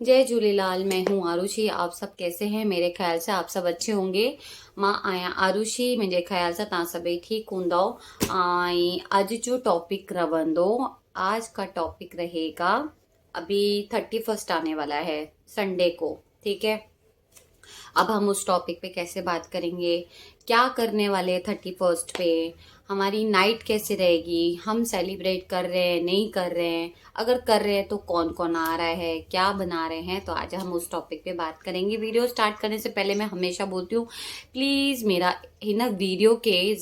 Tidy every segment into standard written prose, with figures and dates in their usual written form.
जय झूलेलाल। मैं हूँ आरुषि। आप सब कैसे हैं? मेरे ख्याल से आप सब अच्छे होंगे। मां आया आरुषि, मुंहिंजे ख्याल से तव्हां सभई ठीक हूंदव। ऐं अॼु जो टॉपिक रहंदो, आज का टॉपिक रहेगा, अभी 31 आने वाला है संडे को, ठीक है। अब हम उस टॉपिक पे कैसे बात करेंगे, क्या करने वाले 31 पे, हमारी नाइट कैसे रहेगी, हम सेलिब्रेट कर रहे हैं नहीं कर रहे हैं, अगर कर रहे हैं तो कौन कौन आ रहा है, क्या बना रहे हैं। तो आज हम उस टॉपिक पे बात करेंगे। वीडियो स्टार्ट करने से पहले मैं हमेशा बोलती हूँ, प्लीज़ मेरा हिन वीडियो के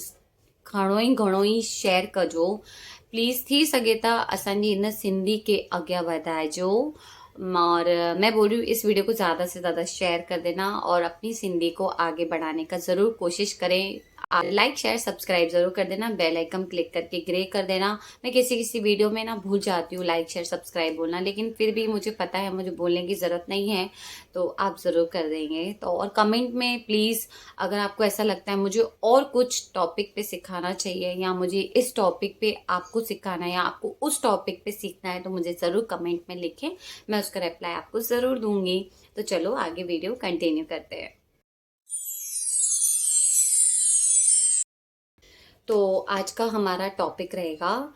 घणो ई शेयर कजो। प्लीज़ थी सके था असांजी इन सिंधी के अॻियां वधाइजो। और मैं बोल रही हूँ इस वीडियो को ज़्यादा से ज़्यादा शेयर कर देना और अपनी सिंधी को आगे बढ़ाने का ज़रूर कोशिश करें। लाइक शेयर सब्सक्राइब ज़रूर कर देना, बेल आइकन क्लिक करके ग्रे कर देना। मैं किसी किसी वीडियो में ना भूल जाती हूँ लाइक शेयर सब्सक्राइब बोलना, लेकिन फिर भी मुझे पता है मुझे बोलने की ज़रूरत नहीं है, तो आप ज़रूर कर देंगे। तो और कमेंट में प्लीज़, अगर आपको ऐसा लगता है मुझे और कुछ टॉपिक पे सिखाना चाहिए, या मुझे इस टॉपिक पे आपको सिखाना है, या आपको उस टॉपिक पे सीखना है, तो मुझे ज़रूर कमेंट में लिखें, मैं उसका रिप्लाई आपको ज़रूर दूंगी। तो चलो आगे वीडियो कंटिन्यू करते हैं। तो आज का हमारा टॉपिक रहेगा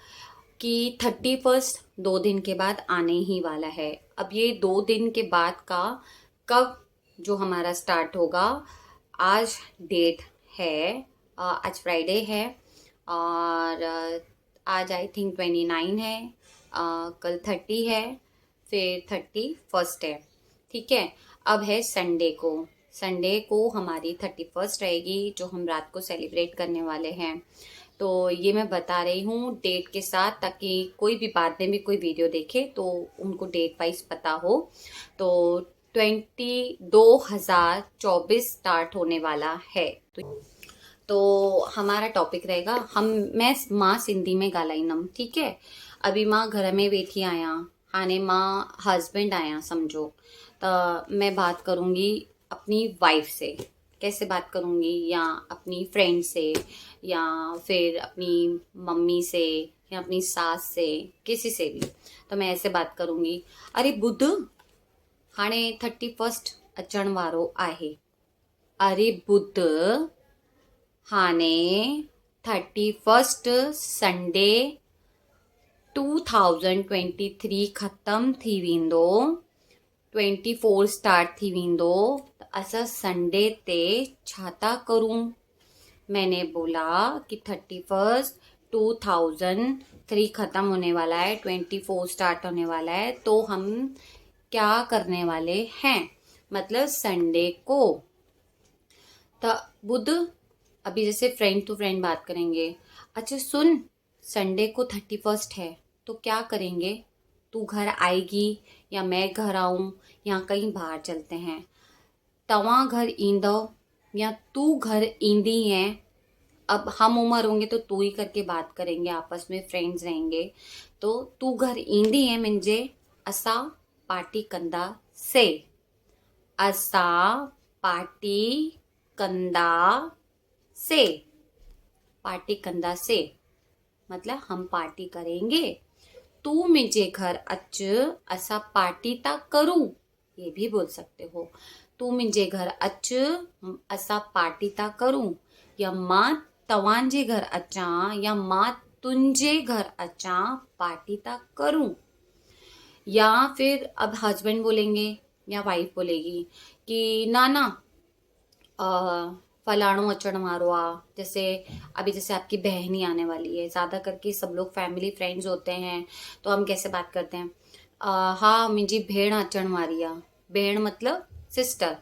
कि 31 2 दिन के बाद आने ही वाला है। अब ये 2 दिन के बाद का कब जो हमारा स्टार्ट होगा, आज डेट है, आज फ्राइडे है, और आज आई थिंक 29 है, कल 30 है, फिर 31 है, ठीक है। अब है संडे को हमारी 31 रहेगी, जो हम रात को सेलिब्रेट करने वाले हैं। तो ये मैं बता रही हूँ डेट के साथ, ताकि कोई भी बाद में भी कोई वीडियो देखे तो उनको डेट वाइज पता हो। तो 2024 स्टार्ट होने वाला है। तो हमारा टॉपिक रहेगा, मैं मां सिंधी में ॻाल्हाईंदमि, ठीक है। अभी मां घर में वेठी आहियां, हाणे मां हस्बैंड आहियां समझो, तो मैं बात करूंगी अपनी वाइफ से। कैसे बात करूंगी, या अपनी फ्रेंड से, या फिर अपनी मम्मी से, या अपनी सास से, किसी से भी। तो मैं ऐसे बात करूंगी, अरे बुध, हाणे 31 अचण वारो आहे। अरे बुध, हाणे 31 संडे 2023 ख़तम थी वेंदो, 24 स्टार्ट थी वेंदो। त असां संडे ते छा था करूं? मैंने बोला कि 31 2003 ख़त्म होने वाला है, 24 स्टार्ट होने वाला है, तो हम क्या करने वाले हैं, मतलब संडे को। तो बुध, अभी जैसे फ्रेंड टू फ्रेंड बात करेंगे, अच्छा सुन, संडे को 31 है, तो क्या करेंगे? तू घर आएगी या मैं घर आऊं, या कहीं बाहर चलते हैं? तवां घर ईंदो या तू घर ईंदी है? अब हम उम्र होंगे तो तू ही करके बात करेंगे, आपस में फ्रेंड्स रहेंगे। तो तू घर ईंदी है मुंहिंजे, असां पार्टी कंदा से। असां पार्टी कंदा से, पार्टी कंदा से मतलब हम पार्टी करेंगे। तू मुझे घर अच, असा पार्टी ता करूं, ये भी बोल सकते हो। तू मुझे घर अच, असा पार्टी ता करूं, या मां तव्हांजे घर अचा, या मां तुंहिंजे घर अचा, पार्टी ता करूं। या फिर अब हस्बैंड बोलेंगे या वाइफ बोलेगी कि ना ना, फलाणो अचण वारो आ। जैसे अभी जैसे आपकी बहन ही आने वाली है, ज़्यादा करके सब लोग फैमिली फ्रेंड्स होते हैं, तो हम कैसे बात करते हैं, हाँ मुंहिंजी भेण अचण वारी आ। भेण मतलब सिस्टर,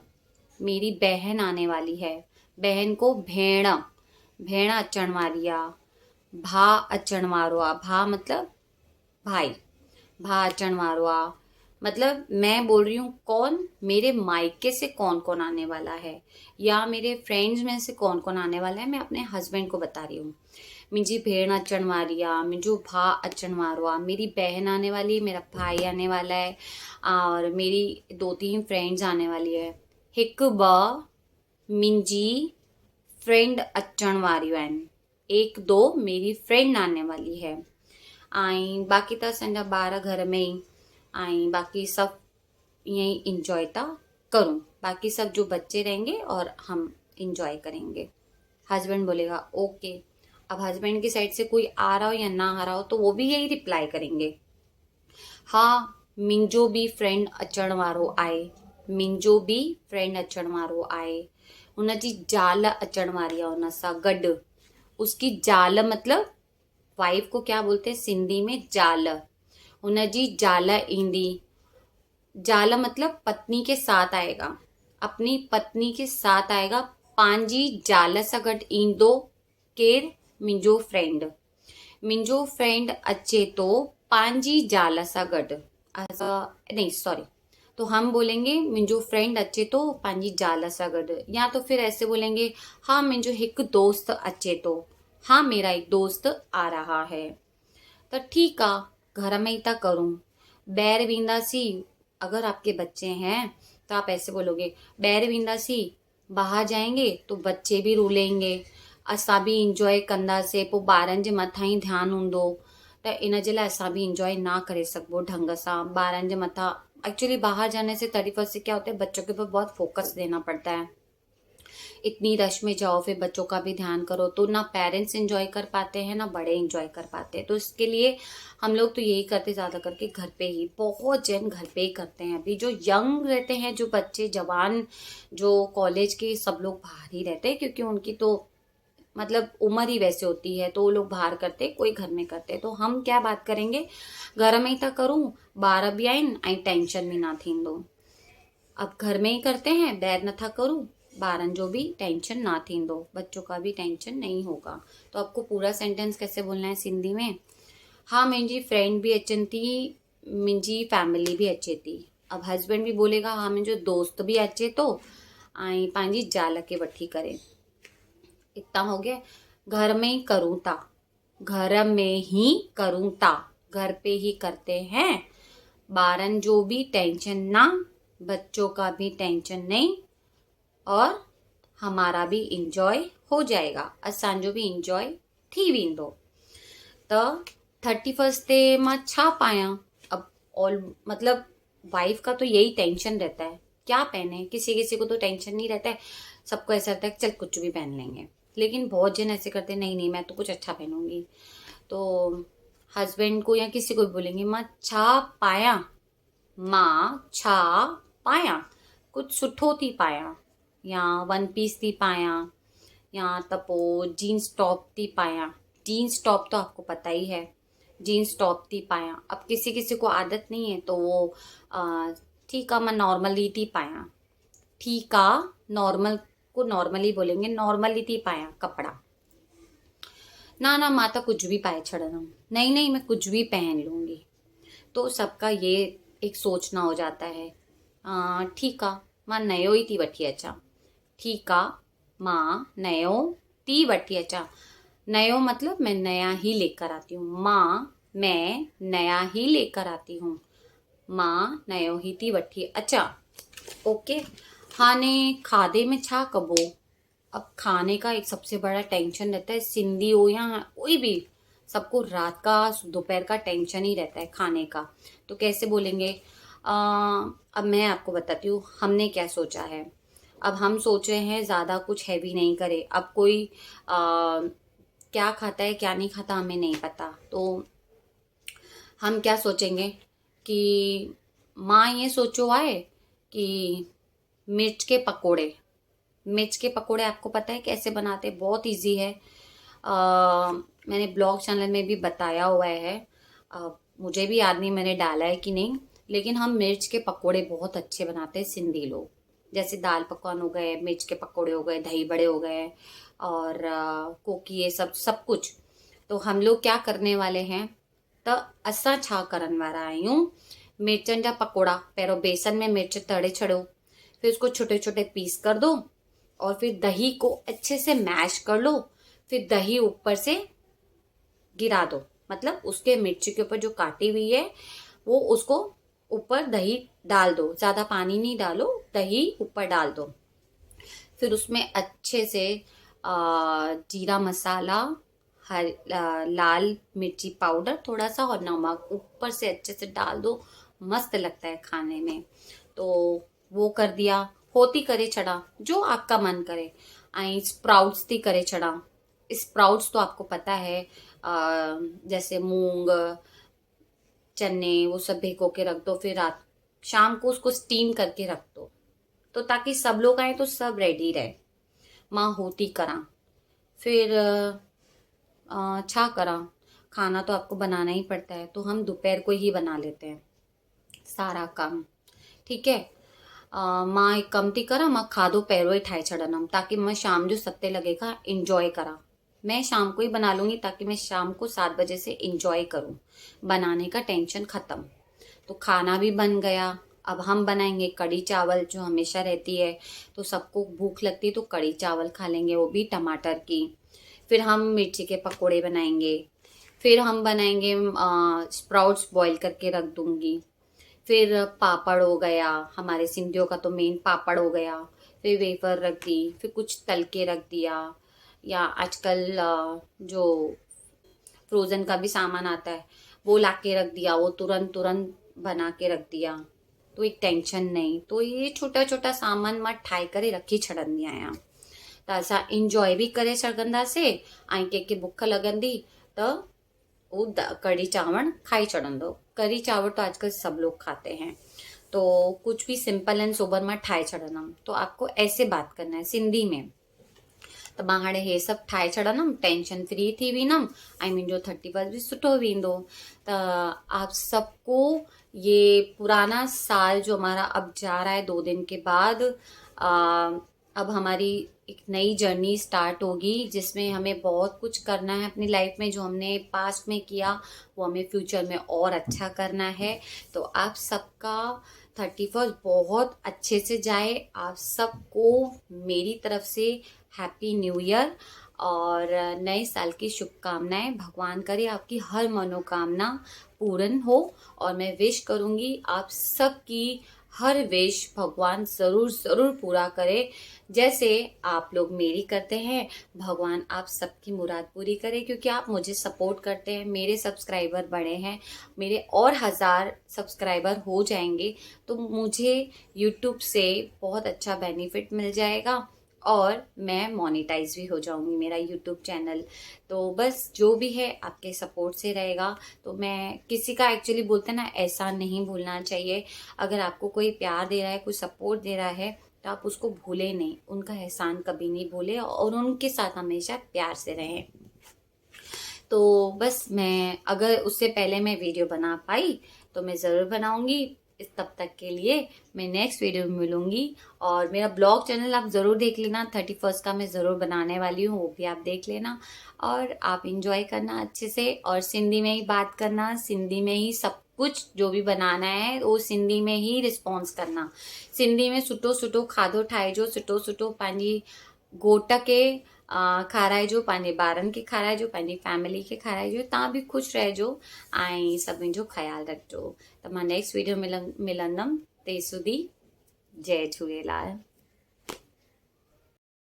मेरी बहन आने वाली है। बहन को भेण, भेण अचण वारी आ। भा अचण वारो आ, भा मतलब भाई, भा अचण वारो आ। मतलब मैं बोल रही हूँ कौन, मेरे मायके से कौन कौन आने वाला है, या मेरे फ्रेंड्स में से कौन कौन आने वाला है, मैं अपने हस्बैंड को बता रही हूँ। मुंहिंजी भेण अचण वारी आहे, मुंहिंजो भाउ अचण वारो आहे, मेरी बहन आने वाली है, मेरा भाई आने वाला है, और मेरी 2-3 फ्रेंड्स आने वाली है। हिकु ॿ मुंहिंजी फ्रेंड अचण वारियूं आहिनि, 1-2 मेरी फ्रेंड आने वाली है। ऐं बाक़ी त असांजा ॿार घर में ई, ऐं बाक़ी सभु यही इंजॉय ता करूं, बाकी सब जो बच्चे रहेंगे और हम इंजॉय करेंगे। हस्बैंड बोलेगा ओके। अब हस्बैंड की साइड से कोई आ रहा हो या ना आ रहा हो तो वो भी यही रिप्लाई करेंगे, हाँ मुंहिंजो बि फ्रेंड अचण वारो आहे, मुंहिंजो बि फ्रेंड अचण वारो आहे। हुनजी ज़ाल अचण वारी आहे हुन सां गॾु। उसकी ज़ाल मतलब वाइफ को क्या बोलते हैं सिंधी में, ज़ाल। हुनजी ज़ाल ईंदी। ज़ाल मतलब पत्नी के साथ आएगा, अपनी पत्नी के साथ आएगा। पंहिंजी ज़ाल सां गॾु ईंदो केरु, मुंहिंजो फ्रेंड। मुंहिंजो फ्रेंड अचे तो पंहिंजी ज़ाल सां गॾु। नहीं सॉरी, तो हम बोलेंगे मुंहिंजो फ्रेंड अचे तो पंहिंजी ज़ाल सां गॾु, या तो फिर ऐसे बोलेंगे हाँ मुंहिंजो हिकु दोस्त अचे तो, हाँ मेरा एक दोस्त आ रहा है। तो ठीक आ, घर में ही था करूँ। ॿाहिरि वेंदासीं, अगर आपके बच्चे हैं तो आप ऐसे बोलोगे ॿाहिरि वेंदासीं, बाहर जाएंगे तो बच्चे भी रुलेंगे, असां भी इंजॉय कंदासीं, पोइ ॿारनि जे मथां ई ध्यानु हूंदो, त इन जे लाइ असां भी इंजॉय ना करे सघबो ढंग सां ॿारनि जे मथां। एक्चुअली बाहर जाने से 31 से क्या होता है, बच्चों के ऊपर बहुत फोकस देना पड़ता है। इतनी रश में जाओ, फिर बच्चों का भी ध्यान करो, तो ना पेरेंट्स एंजॉय कर पाते हैं ना बड़े एंजॉय कर पाते हैं। तो इसके लिए हम लोग तो यही करते, ज़्यादा करके घर पे ही, बहुत जन घर पे ही करते हैं। अभी जो यंग रहते हैं, जो बच्चे जवान, जो कॉलेज के, सब लोग बाहर ही रहते हैं, क्योंकि उनकी तो मतलब उम्र ही वैसे होती है, तो वो लोग बाहर करते, कोई घर में करते। तो हम क्या बात करेंगे, घर में ही था करूँ, ॿार बि आहिनि ऐं टेंशन भी ना थींदो। अब घर में ही करते हैं, ॿाहिरि नथा करूँ, ॿारनि जो भी टेंशन ना थींदो, बच्चों का भी टेंशन नहीं होगा। तो आपको पूरा सेंटेंस कैसे बोलना है सिंधी में, हाँ मुंहिंजी फ्रेंड भी अचनि थी, मुंहिंजी फैमिली भी अचे थी। अब हस्बैंड भी बोलेगा हाँ मुंहिंजो दोस्त भी अचे तो ऐं पंहिंजी ज़ाल खे वठी करे। इतना हो गया, घर में ही करूँ था, घर में ही करूँ था, घर पे ही करते हैं। ॿारनि जो भी टेंशन ना, बच्चों का भी टेंशन नहीं, और हमारा भी इंजॉय हो जाएगा, असांजो भी इंजॉय थी वेंदो। त 31 ते मां छा पायां, अब ऑल मतलब वाइफ का तो यही टेंशन रहता है, क्या पहने। किसी किसी को तो टेंशन नहीं रहता है, सबको ऐसा रहता है चल कुछ भी पहन लेंगे, लेकिन बहुत जन ऐसे करते नहीं नहीं मैं तो कुछ अच्छा पहनूंगी। तो हस्बैंड को या किसी को भी बोलेंगे मां छा पायां, मां छा पायां, कुछ सुठो थी पायां, या वन पीस थी पायां, या त पोइ जीन्स टॉप थी पायां। जीन्स टॉप तो आपको पता ही है, जीन्स टॉप थी पायां। अब किसी किसी को आदत नहीं है तो वो ठीक है मैं नॉर्मली थी पायां, ठीक है नॉर्मल को नॉर्मली बोलेंगे, नॉर्मली थी पायां कपड़ा। ना ना मां तो कुछ भी पाए छड़ंदमि, नहीं नहीं मैं कुछ भी पहन लूंगी। तो सबका ये एक सोचना हो जाता है, ठीक आ मां नयो ई थी वठी अचां, ठीक आ मां नयो थी वठी अचां। नयो मतलब मैं नया ही लेकर आती हूँ, मैं नया ही लेकर आती हूँ, मां नयो ही थी वठी अचां। ओके, हाने खाधे में छा कबो। अब खाने का एक सबसे बड़ा टेंशन रहता है, सिंधी हो या कोई भी, सबको रात का दोपहर का टेंशन ही रहता है खाने का। तो कैसे बोलेंगे, अब मैं आपको बताती हूँ हमने क्या सोचा है। अब हम सोच रहे हैं ज़्यादा कुछ हैवी नहीं करे। अब कोई क्या खाता है क्या नहीं खाता हमें नहीं पता, तो हम क्या सोचेंगे कि माँ ये सोचो है कि मिर्च के पकोड़े। मिर्च के पकोड़े आपको पता है कैसे बनाते, बहुत इजी है। मैंने ब्लॉग चैनल में भी बताया हुआ है, मुझे भी याद नहीं मैंने डाला है कि नहीं, लेकिन हम मिर्च के पकोड़े बहुत अच्छे बनाते हैं सिंधी लोग। जैसे दाल पकवान हो गए, मिर्च के पकोड़े हो गए, दही बड़े हो गए, और कोकी, ये सब सब कुछ। तो हम लोग क्या करने वाले हैं, त असां छा करण वारा आहियूं, मिर्चनि जा पकोड़ा पहिरों बेसन में मिर्च तड़े छड़ो, फिर उसको छोटे छोटे पीस कर दो, और फिर दही को अच्छे से मैश कर लो, फिर दही ऊपर से गिरा दो, मतलब उसके मिर्ची के ऊपर जो काटी हुई है वो उसको ऊपर दही डाल दो, ज्यादा पानी नहीं डालो, दही ऊपर डाल दो। फिर उसमें अच्छे से जीरा मसाला, लाल मिर्ची पाउडर थोड़ा सा और नमक ऊपर से अच्छे से डाल दो, मस्त लगता है खाने में। तो वो कर दिया। होती करे छड़ा जो आपका मन करे। ऐं स्प्राउट्स थी करे छड़ा। स्प्राउट्स तो आपको पता है, जैसे मूंग, चने, वो सब भिगो के रख दो, फिर रात शाम को उसको स्टीम करके रख दो, तो ताकि सब लोग आए तो सब रेडी रहे। माँ होती करा। फिर छा करा, खाना तो आपको बनाना ही पड़ता है, तो हम दोपहर को ही बना लेते हैं सारा काम। ठीक है। मां एक कम थी करा, मां खाधो पहिरियों ही ठाहे छॾंदमि, ताकि मैं शाम जो सते लगेगा इंजॉय करा। मैं शाम को ही बना लूंगी, ताकि मैं शाम को 7 बजे से इंजॉय करूं। बनाने का टेंशन खत्म। तो खाना भी बन गया। अब हम बनाएंगे कढ़ी चावल, जो हमेशा रहती है। तो सबको भूख लगती है तो कढ़ी चावल खा लेंगे, वो भी टमाटर की। फिर हम मिर्ची के पकोड़े बनाएंगे। फिर हम बनाएंगे स्प्राउट्स बॉईल करके रख दूंगी। फिर पापड़ हो गया, हमारे सिंधियों का तो मेन पापड़ हो गया। फिर वेफर रख दी, फिर कुछ तल के रख दिया, या आजकल जो फ्रोज़न का भी सामान आता है वो ला के रख दिया, वो तुरंत तुरंत बना के रख दिया, तो एक टेंशन नहीं। तो ये छोटा छोटा सामान मां ठाहे करे रखी छॾंदी आहियां, त असां इंजॉय भी करे सघंदासीं। ऐं कंहिंखे बुख लॻंदी त वो कढ़ी चावल खाई छॾंदो। कढ़ी चावल तो आजकल सब लोग खाते हैं। तो कुछ भी सिंपल एंड सोबर मां ठाहे छॾंदमि। तो आपको ऐसे बात करना है सिंधी में। त मां हाणे हे सभु ठाहे छॾंदमि, टेंशन फ्री थी वेंदमि, ऐं मुंहिंजो 31 भी सुठो वेंदो। त आप सबको ये पुराना साल जो हमारा अब जा रहा है 2 दिन के बाद, अब हमारी एक नई जर्नी स्टार्ट होगी, जिसमें हमें बहुत कुछ करना है अपनी लाइफ में। जो हमने पास्ट में किया वो हमें फ्यूचर में और अच्छा करना है। तो आप सबका 31 बहुत अच्छे से जाए। आप सबको मेरी तरफ से हैप्पी न्यू ईयर और नए साल की शुभकामनाएं। भगवान करे आपकी हर मनोकामना पूर्ण हो, और मैं विश करूंगी आप सबकी हर विश भगवान ज़रूर ज़रूर पूरा करे, जैसे आप लोग मेरी करते हैं। भगवान आप सबकी मुराद पूरी करे, क्योंकि आप मुझे सपोर्ट करते हैं। मेरे सब्सक्राइबर बढ़े हैं, मेरे और 1000 सब्सक्राइबर हो जाएंगे तो मुझे यूट्यूब से बहुत अच्छा बेनिफिट मिल जाएगा, और मैं मोनेटाइज भी हो जाऊंगी मेरा यूट्यूब चैनल। तो बस जो भी है आपके सपोर्ट से रहेगा। तो मैं किसी का एक्चुअली बोलते हैं ना, ऐसा नहीं भूलना चाहिए। अगर आपको कोई प्यार दे रहा है, कोई सपोर्ट दे रहा है, तो आप उसको भूले नहीं, उनका एहसान कभी नहीं भूले, और उनके साथ हमेशा प्यार से रहें। तो बस मैं, अगर उससे पहले मैं वीडियो बना पाई तो मैं ज़रूर बनाऊंगी। तब तक के लिए मैं नेक्स्ट वीडियो में मिलूंगी। और मेरा ब्लॉग चैनल आप ज़रूर देख लेना, 31 का मैं ज़रूर बनाने वाली हूँ, वो भी आप देख लेना। और आप इंजॉय करना अच्छे से, और सिंधी में ही बात करना, सिंधी में ही सब कुछ जो भी बनाना है वो सिंधी में ही रिस्पॉन्स करना। सिंधी में सुठो सुठो खाधो ठाहिजो, सुठो सुठो पंहिंजी घोट खे खाराइजो, पंहिंजे ॿारनि खे खाराइजो, पंहिंजी फैमिली खे खाराइजो। तव्हां बि ख़ुशि रहिजो ऐं सभिनी जो ख़्यालु रखिजो। त मां नेक्स्ट वीडियो मिलंदमि। तेसिताईं जय झूलेलाल।